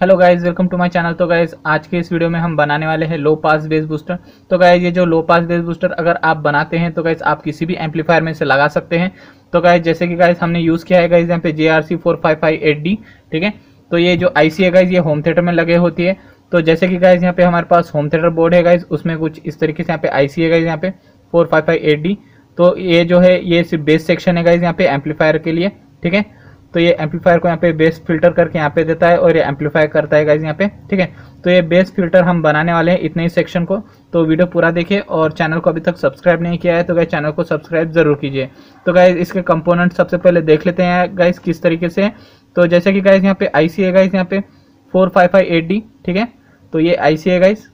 Hello guys, welcome to my channel. तो guys आज के इस वीडियो में हम बनाने वाले हैं लो पास बेस बूस्टर। तो गाइज ये जो लो पास बेस बूस्टर अगर आप बनाते हैं तो गाइज आप किसी भी एम्पलीफायर में से लगा सकते हैं। तो गाइज जैसे कि गाइज हमने यूज़ किया है गाइज यहाँ पे JRC4558D, ठीक है। तो ये जो आईसी है गाइज ये होम थिएटर में लगे होती है। तो जैसे कि गाइज यहाँ पे हमारे पास होम थिएटर बोर्ड है गाइज, उसमें कुछ इस तरीके से यहाँ पे आईसी है गाइज यहाँ पे 4558D। तो ये जो है ये सिर्फ बेस सेक्शन है गाइज यहाँ पे एम्पलीफायर के लिए, ठीक है। तो ये एम्पलीफायर को यहाँ पे बेस फिल्टर करके यहाँ पे देता है और ये एम्पलीफाई करता है गाइज यहाँ पे, ठीक है। तो ये बेस फिल्टर हम बनाने वाले हैं इतने ही सेक्शन को। तो वीडियो पूरा देखिए और चैनल को अभी तक सब्सक्राइब नहीं किया है तो गाइज चैनल को सब्सक्राइब जरूर कीजिए। तो गाइज इसके कंपोनेंट सबसे पहले देख लेते हैं गाइज किस तरीके से है। तो जैसे कि गाइज यहाँ पे आईसी है गाइज यहाँ पे 4558D, ठीक है। तो ये आईसी है गाइज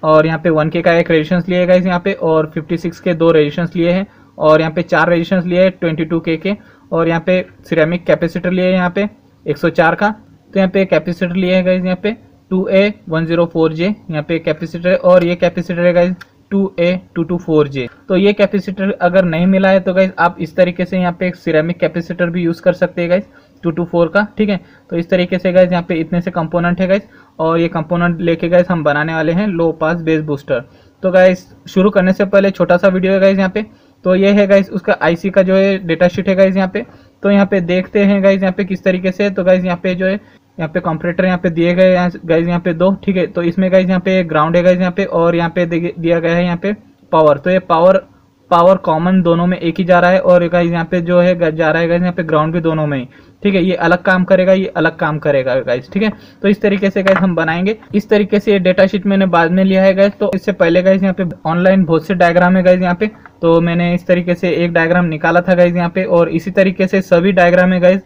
और यहाँ पे 1K का एक रेजिस्टेंस लिए है गाइज यहाँ पे, और 56 के 2 रेजिस्टेंस लिए हैं, और यहाँ पे 4 रेजिस्टेंस लिए हैं 22K के, और यहाँ पे सिरेमिक कैपेसिटर लिए है यहाँ पे 104 का। तो यहाँ पे कैपेसिटर लिए है गाइज यहाँ पे 2A104J यहाँ पे कैपेसिटर है, और ये कैपेसिटर है गाइज 2A224J। तो ये कैपेसिटर अगर नहीं मिला है तो गाइज आप इस तरीके से यहाँ पे एक सिरेमिक कैपेसिटर भी यूज़ कर सकते हैं गाइज 224 का, ठीक है। तो इस तरीके से गाइज यहाँ पे इतने से कंपोनेंट है गाइज, और ये कंपोनेंट लेके गाइज हम बनाने वाले हैं लो पास बेस बूस्टर। तो गाइज शुरू करने से पहले छोटा सा वीडियो है गाइज यहाँ पे। तो ये है गाइज उसका आईसी का जो है डेटा शीट है गाइज यहाँ पे। तो यहाँ पे देखते हैं गाइज यहाँ पे किस तरीके से। तो गाइज यहाँ पे जो है यहाँ पे कंपरेटर यहाँ पे दिए गए गाइज यहाँ पे 2, ठीक है। तो इसमें गाइज यहाँ पे ग्राउंड है गाइज यहाँ पे, और यहाँ पे दिया गया है यहाँ पे पावर। तो ये पावर कॉमन दोनों में एक ही जा रहा है, और गाइज यहाँ पे जो है जा रहा है गाइज यहाँ पे ग्राउंड भी दोनों में ही, ठीक है। ये अलग काम करेगा, ये अलग काम करेगा गाइज, ठीक है। तो इस तरीके से गाइज हम बनाएंगे। इस तरीके से ये डेटा शीट मैंने बाद में लिया है गाइज। तो इससे पहले गाइज यहाँ पे ऑनलाइन बहुत से डायग्राम है गाइज यहाँ पे। तो मैंने इस तरीके से एक डायग्राम निकाला था गाइज यहाँ पे, और इसी तरीके से सभी डायग्राम है गाइज।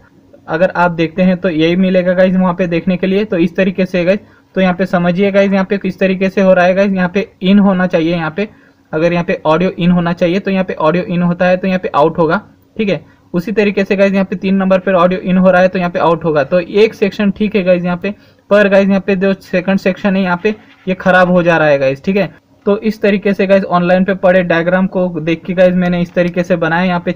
अगर आप देखते हैं तो यही मिलेगा गाइज वहाँ पे देखने के लिए। तो इस तरीके से गाइज, तो यहाँ पे समझिए गाइज यहाँ पे किस तरीके से हो रहा है गाइज। यहाँ पे इन होना चाहिए, यहाँ पे अगर यहाँ पे ऑडियो इन होना चाहिए तो यहाँ पे ऑडियो इन होता है तो यहाँ पे आउट होगा, ठीक है। उसी तरीके से गाइज यहाँ पे 3 नंबर पर ऑडियो इन हो रहा है तो यहाँ पे आउट होगा। तो एक सेक्शन ठीक है गाइज यहाँ पे, पर गाइज यहाँ पे जो सेकंड सेक्शन है यहाँ पे ये खराब हो जा रहा है गाइज, ठीक है। तो इस तरीके से गाइज ऑनलाइन पे पड़े डायग्राम को देख के गाइज मैंने इस तरीके से बनाया। यहाँ पे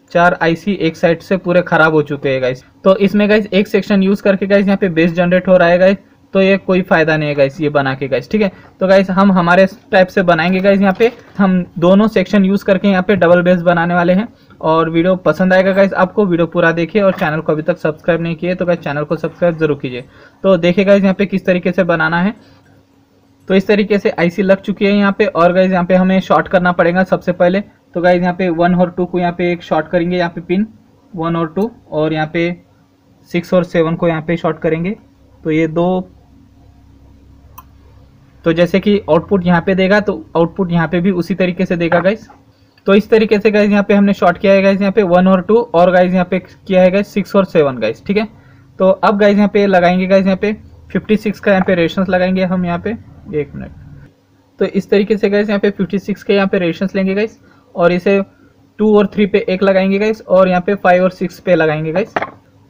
4 आईसी एक साइड से पूरे खराब हो चुके हैं गाइज। तो इसमें गाइज एक सेक्शन यूज करके गाइज यहाँ पे बेस जनरेट हो रहा है गाइज। तो ये कोई फायदा नहीं है गाइज ये बना के गाइज, ठीक है। तो गाइज हम हमारे टाइप से बनाएंगे गाइज। यहाँ पे हम दोनों सेक्शन यूज करके यहाँ पे डबल बेस बनाने वाले हैं। और वीडियो पसंद आएगा गाइज आपको, वीडियो पूरा देखिए, और चैनल को अभी तक सब्सक्राइब नहीं किए तो गाइज चैनल को सब्सक्राइब जरूर कीजिए। तो देखिए गाइज यहाँ पे किस तरीके से बनाना है। तो इस तरीके से आईसी लग चुकी है यहाँ पे, और गाइज यहाँ पे हमें शॉर्ट करना पड़ेगा सबसे पहले। तो गाइज यहाँ पे 1 और 2 को यहाँ पे एक शॉर्ट करेंगे, यहाँ पे पिन 1 और 2, और यहाँ पे 6 और 7 को यहाँ पे शॉर्ट करेंगे। तो ये 2, तो जैसे कि आउटपुट यहाँ पे देगा तो आउटपुट यहाँ पे भी उसी तरीके से देगा गाइज। तो इस तरीके से गाइज यहाँ पे हमने शॉर्ट किया है गाइज यहाँ पे 1 और 2, और गाइज यहाँ पे किया है गाइज 6 और 7 गाइज, ठीक है। तो अब गाइज यहाँ पे लगाएंगे गाइज यहाँ पे 56 का यहाँ पे रेजिस्टेंस लगाएंगे हम यहाँ पे, 1 मिनट। तो इस तरीके से गाइज यहाँ पे 56 के यहाँ पे रेजिस्टेंस लेंगे गाइज, और इसे 2 और 3 पे एक लगाएंगे गाइज, और यहाँ पे 5 और 6 पे लगाएंगे गाइज।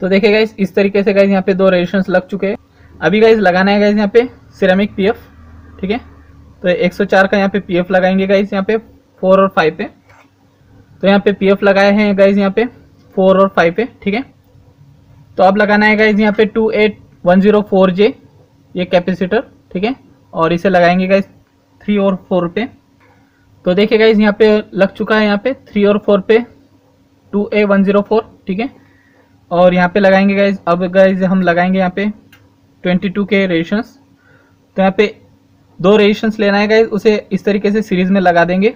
तो देखिए गाइज इस तरीके से गाइज यहाँ पे 2 रेजिस्टेंस लग चुके हैं। अभी गाइज लगाना है गाइज यहाँ पे सिरेमिक पीएफ, ठीक है। तो 104 का यहाँ पे पीएफ लगाएंगे गाइज यहाँ पे 4 और 5 पे। तो यहाँ पे पीएफ लगाए हैं गाइज यहाँ पे 4 और 5 पे, ठीक है। तो अब लगाना है गाइज यहाँ पे 28104J ये कैपेसिटर, ठीक है, और इसे लगाएंगे गाइज 3 और 4 पे। तो देखिए गाइज यहाँ पे लग चुका है यहाँ पे 3 और 4 पे 2A104, ठीक है। और यहाँ पे लगाएंगे गाइज, अब गाइज हम लगाएंगे यहाँ पे 22 के रेजिस्टेंस। तो यहाँ पे 2 रेजिस्टेंस लेना है गाइज, उसे इस तरीके से सीरीज में लगा देंगे।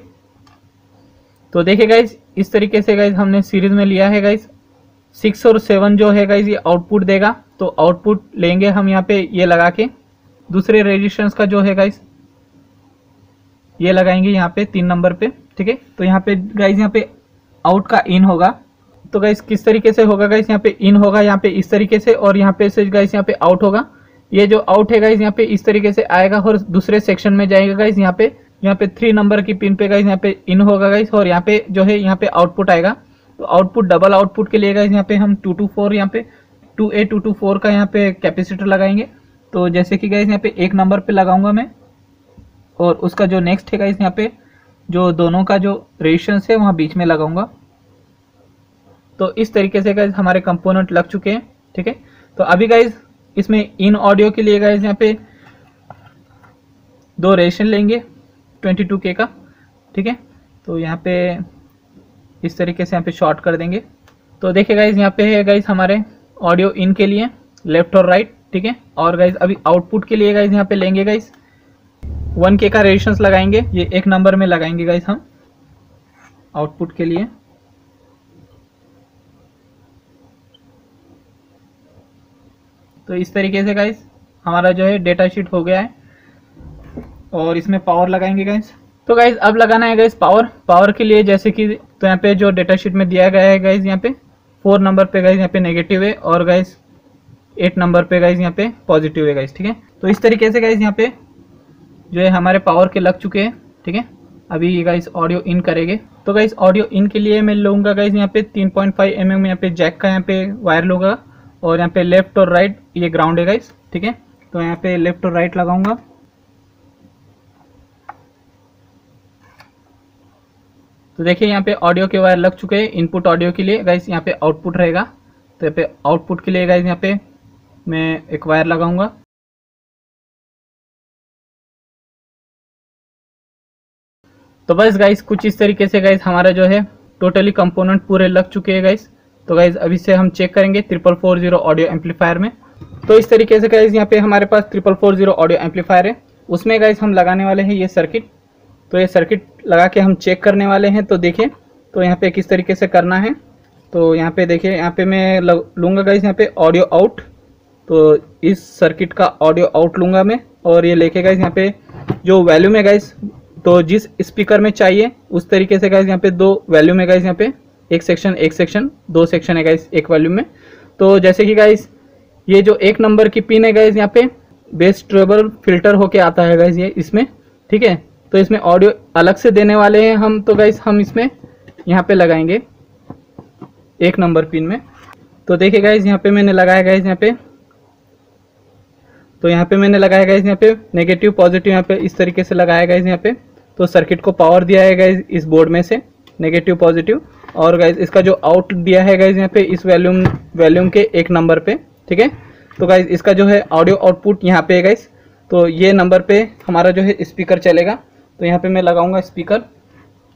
तो देखिए गाइज इस तरीके से गाइज हमने सीरीज में लिया है गाइज। 6 और 7 जो है गाइज ये आउटपुट देगा, तो आउटपुट लेंगे हम यहाँ पे ये लगा के। दूसरे रेजिस्टेंस का जो है गाइज ये लगाएंगे यहाँ पे 3 नंबर पे, ठीक है। तो यहाँ पे गाइज यहाँ पे आउट का इन होगा। तो गाइज किस तरीके से होगा गाइज, यहाँ पे इन होगा यहाँ पे इस तरीके से, और यहाँ पे से गाइज यहाँ पे आउट होगा। ये जो आउट है गाइज यहाँ पे इस तरीके से आएगा और दूसरे सेक्शन में जाएगा गाइज। यहाँ पे 3 नंबर की पिन पे गाइज यहाँ पे इन होगा गाइज, और यहाँ पे जो है यहाँ पे आउटपुट आएगा। तो आउटपुट डबल आउटपुट के लिए गाइज यहाँ पे हम 224 यहाँ पे 2A224 का यहाँ पे कैपेसिटर लगाएंगे। तो जैसे कि गाइज यहाँ पे 1 नंबर पे लगाऊंगा मैं, और उसका जो नेक्स्ट है गाइज यहाँ पे जो दोनों का जो रेजिस्टेंस है वहाँ बीच में लगाऊंगा। तो इस तरीके से गाइज हमारे कंपोनेंट लग चुके हैं, ठीक है। तो अभी गाइज इसमें इन ऑडियो के लिए गाइस यहाँ पे 2 रेजिस्टर लेंगे 22K का, ठीक है। तो यहाँ पे इस तरीके से यहाँ पे शॉर्ट कर देंगे। तो देखिए गाइस यहाँ पे है गाइस हमारे ऑडियो इन के लिए लेफ्ट और राइट, ठीक है। और गाइस अभी आउटपुट के लिए गाइस यहाँ पे लेंगे गाइस 1K का रेजिस्टेंस लगाएंगे, ये 1 नंबर में लगाएंगे गाइस हम आउटपुट के लिए। तो इस तरीके से गाइस हमारा जो है डेटा शीट हो गया है और इसमें पावर लगाएंगे गाइस। तो गाइस अब लगाना है गाइस पावर के लिए जैसे कि तो यहाँ पे जो डेटा शीट में दिया गया है गाइस यहाँ पे 4 नंबर पे गाइस यहाँ पे नेगेटिव है और गाइस 8 नंबर पे गाइस यहाँ पे पॉजिटिव है गाइस, ठीक है। तो इस तरीके से गाइस यहाँ पे जो है हमारे पावर के लग चुके हैं, ठीक है। अभी ये गाइस ऑडियो इन करेंगे। तो गाइस ऑडियो इन के लिए मैं लूँगा गाइस यहाँ पे 3.5 mm यहाँ पे जैक का यहाँ पे वायर लूँगा और यहाँ पे लेफ्ट और राइट ये ग्राउंड है गाइस, ठीक है। तो यहाँ पे लेफ्ट और राइट लगाऊंगा। तो देखिए यहाँ पे ऑडियो के वायर लग चुके हैं इनपुट ऑडियो के लिए गाइस, यहाँ पे आउटपुट रहेगा। तो यहाँ पे आउटपुट के लिए गाइस यहाँ पे मैं एक वायर लगाऊंगा। तो बस गाइस कुछ इस तरीके से गाइस हमारा जो है टोटली कंपोनेंट पूरे लग चुके हैं गाइस। तो गाइस अभी से हम चेक करेंगे 3440 ऑडियो एम्पलीफायर में। तो इस तरीके से गाइस यहाँ पे हमारे पास 3440 ऑडियो एम्पलीफायर है, उसमें गाइस हम लगाने वाले हैं ये सर्किट। तो ये सर्किट लगा के हम चेक करने वाले हैं। तो देखिए तो यहाँ पे किस तरीके से करना है। तो यहाँ पे देखिए यहाँ पे मैं लूँगा गाइस यहाँ पे ऑडियो आउट। तो इस सर्किट का ऑडियो आउट लूँगा मैं और ये लेके गाइस यहाँ पे जो वैल्यूम है गाइस, तो जिस स्पीकर में चाहिए उस तरीके से गाइस यहाँ पे 2 वैल्यूम है गाइस, यहाँ पे एक सेक्शन 2 सेक्शन है गाइस एक वैल्यूम में। तो जैसे कि गाइस ये जो 1 नंबर की पिन है गाइस यहाँ पे बेस ट्रेबल फिल्टर होके आता है गाइस ये इसमें, ठीक है। तो इसमें ऑडियो अलग से देने वाले हैं हम। तो गाइस हम इसमें यहाँ पे लगाएंगे 1 नंबर पिन में। तो देखिए गाइस यहाँ पे मैंने लगाया गाइस यहाँ पे, तो यहाँ पे मैंने लगाया गाइस यहाँ पे नेगेटिव पॉजिटिव यहाँ पे इस तरीके से लगाया गाइस यहाँ पे। तो सर्किट को पावर दिया है गाइस इस बोर्ड में से नेगेटिव पॉजिटिव, और गाइस इसका जो आउट दिया है गाइस यहाँ पे इस वैल्यूम के 1 नंबर पे, ठीक है। तो गाइस इसका जो है ऑडियो आउटपुट यहाँ पे है गाइस। तो ये नंबर पे हमारा जो है स्पीकर चलेगा। तो यहाँ पे मैं लगाऊंगा स्पीकर।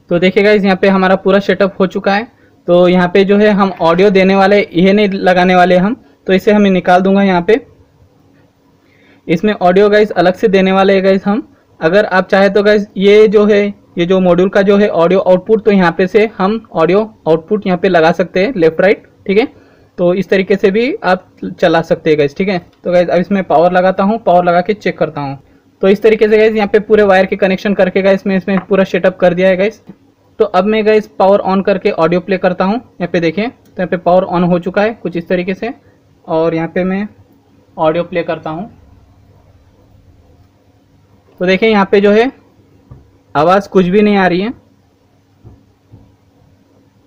तो देखिए गाइस यहाँ पे हमारा पूरा सेटअप हो चुका है। तो यहाँ पे जो है हम ऑडियो देने वाले ये नहीं लगाने वाले हम, तो इसे हमें निकाल दूंगा यहाँ पे। इसमें ऑडियो गाइस अलग से देने वाले हैं गाइस हम। अगर आप चाहे तो गाइस ये जो मॉड्यूल का जो है ऑडियो आउटपुट, तो यहाँ पे से हम ऑडियो आउटपुट यहाँ पे लगा सकते हैं लेफ्ट राइट, ठीक है। तो इस तरीके से भी आप चला सकते हैं गाइस, ठीक है। तो गाइस अब इसमें पावर लगाता हूँ, पावर लगा के चेक करता हूँ। तो इस तरीके से गाइस यहाँ पे पूरे वायर के कनेक्शन करके गाइस मैं इसमें पूरा सेटअप कर दिया है गाइस। तो अब मैं गाइस पावर ऑन करके ऑडियो प्ले करता हूँ। यहाँ पे देखें तो यहाँ पे पावर ऑन हो चुका है कुछ इस तरीके से, और यहाँ पे मैं ऑडियो प्ले करता हूँ। तो देखें यहाँ पे जो है आवाज़ कुछ भी नहीं आ रही है,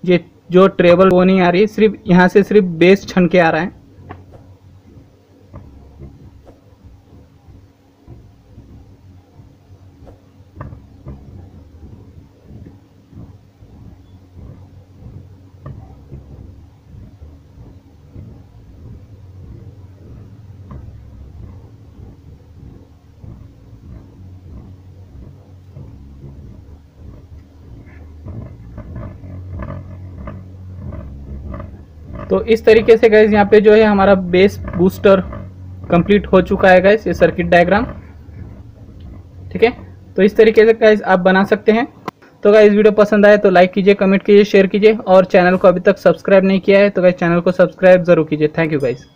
ये जो ट्रेबल वो नहीं आ रही है, सिर्फ यहाँ से सिर्फ बेस छन के आ रहा है। तो इस तरीके से गाइस यहाँ पे जो है हमारा बेस बूस्टर कंप्लीट हो चुका है गाइस, ये सर्किट डायग्राम, ठीक है। तो इस तरीके से गाइस आप बना सकते हैं। तो गाइस वीडियो पसंद आए तो लाइक कीजिए, कमेंट कीजिए, शेयर कीजिए, और चैनल को अभी तक सब्सक्राइब नहीं किया है तो गाइस चैनल को सब्सक्राइब जरूर कीजिए। Thank you guys.